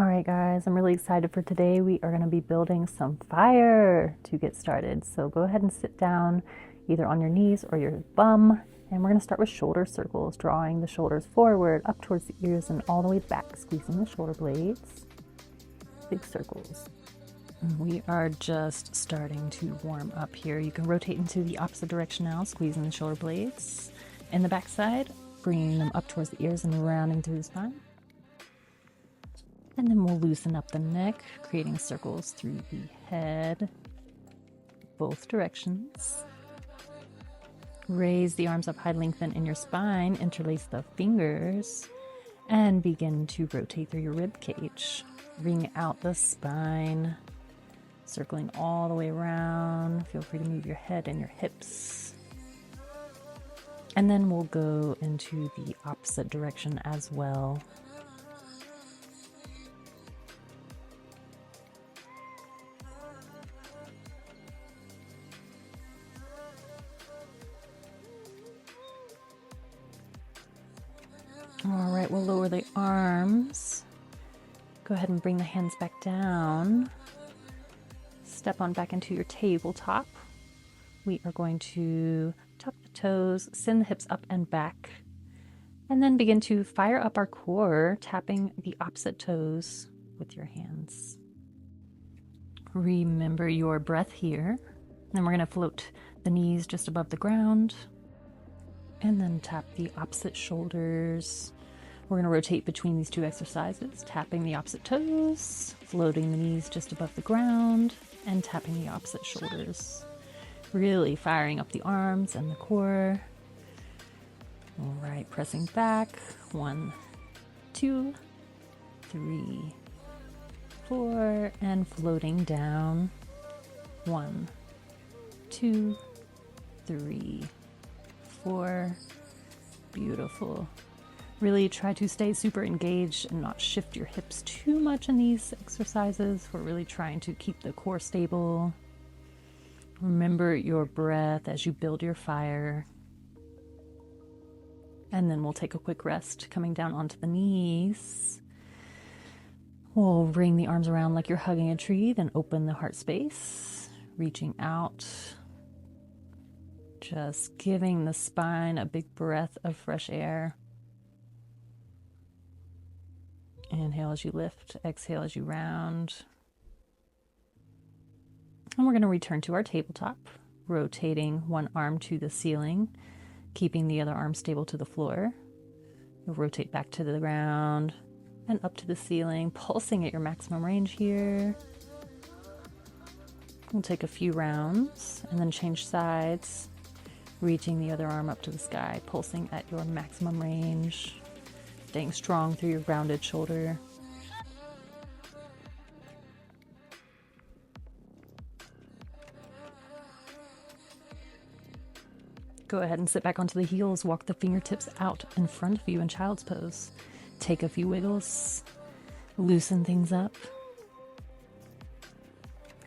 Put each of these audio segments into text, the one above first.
All right, guys, I'm really excited for today. We are going to be building some fire to get started. So go ahead and sit down either on your knees or your bum. And we're going to start with shoulder circles, drawing the shoulders forward, up towards the ears, and all the way back, squeezing the shoulder blades. Big circles. We are just starting to warm up here. You can rotate into the opposite direction now, squeezing the shoulder blades. In the back side, bringing them up towards the ears and rounding through the spine. And then we'll loosen up the neck, creating circles through the head, both directions. Raise the arms up high, lengthen in your spine, interlace the fingers, and begin to rotate through your rib cage. Ring out the spine, circling all the way around. Feel free to move your head and your hips. And then we'll go into the opposite direction as well. All right, we'll lower the arms. Go ahead and bring the hands back down. Step on back into your tabletop. We are going to tuck the toes, send the hips up and back, and then begin to fire up our core, tapping the opposite toes with your hands. Remember your breath here. Then we're going to float the knees just above the ground. And then tap the opposite shoulders. We're going to rotate between these two exercises, tapping the opposite toes, floating the knees just above the ground, and tapping the opposite shoulders. Really firing up the arms and the core. All right, pressing back. 1, 2, 3, 4, and floating down. 1, 2, 3, 4. Beautiful. Really try to stay super engaged and not shift your hips too much in these exercises. We're really trying to keep the core stable. Remember your breath as you build your fire. And then we'll take a quick rest, coming down onto the knees. We'll ring the arms around like you're hugging a tree, then open the heart space, reaching out. Just giving the spine a big breath of fresh air. Inhale as you lift, exhale as you round. And we're going to return to our tabletop, rotating one arm to the ceiling, keeping the other arm stable to the floor. You'll rotate back to the ground and up to the ceiling, pulsing at your maximum range here. We'll take a few rounds and then change sides. Reaching the other arm up to the sky, pulsing at your maximum range, staying strong through your grounded shoulder. Go ahead and sit back onto the heels, walk the fingertips out in front of you in child's pose. Take a few wiggles, loosen things up.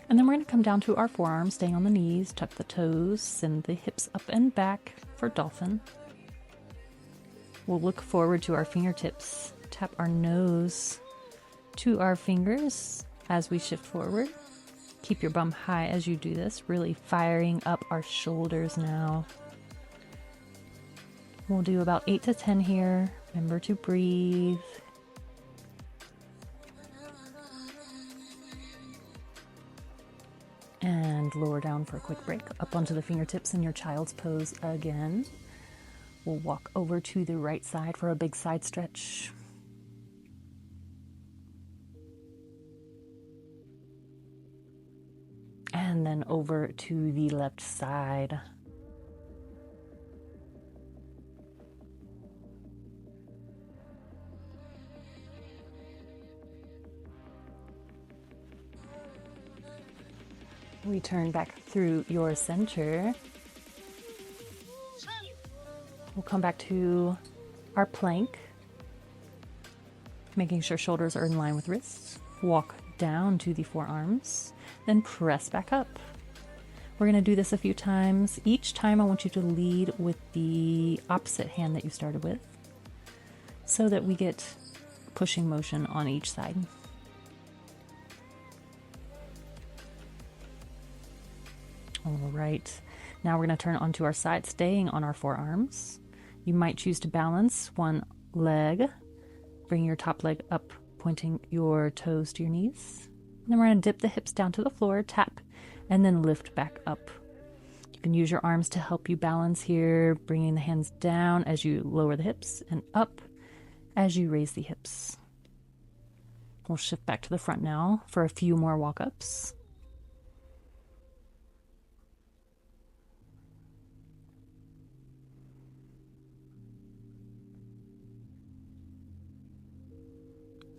And then we're going to come down to our forearms, staying on the knees, tuck the toes, send the hips up and back for dolphin. We'll look forward to our fingertips, tap our nose to our fingers as we shift forward. Keep your bum high as you do this, really firing up our shoulders now. We'll do about 8 to 10 here. Remember to breathe. And lower down for a quick break, up onto the fingertips in your child's pose again. We'll walk over to the right side for a big side stretch. And then over to the left side. Return back through your center. We'll come back to our plank, making sure shoulders are in line with wrists. Walk down to the forearms, then press back up. We're going to do this a few times. Each time I want you to lead with the opposite hand that you started with, so that we get pushing motion on each side. All right, now we're going to turn onto our side, staying on our forearms. You might choose to balance one leg. Bring your top leg up, pointing your toes to your knees. And then we're going to dip the hips down to the floor, tap, and then lift back up. You can use your arms to help you balance here, bringing the hands down as you lower the hips and up as you raise the hips. We'll shift back to the front now for a few more walk-ups.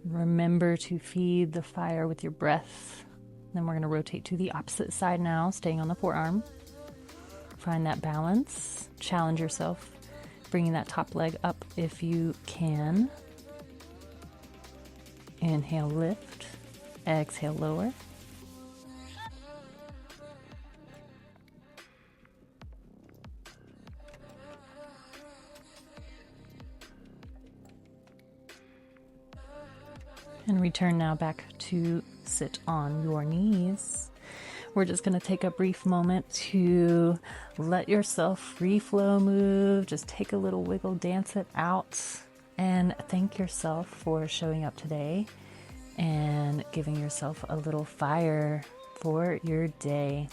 Remember to feed the fire with your breath. Then we're going to rotate to the opposite side now, staying on the forearm. Find that balance. Challenge yourself, bringing that top leg up if you can. Inhale, lift. Exhale, lower. And return now back to sit on your knees. We're just going to take a brief moment to let yourself free flow move. Just take a little wiggle, dance it out, and thank yourself for showing up today and giving yourself a little fire for your day.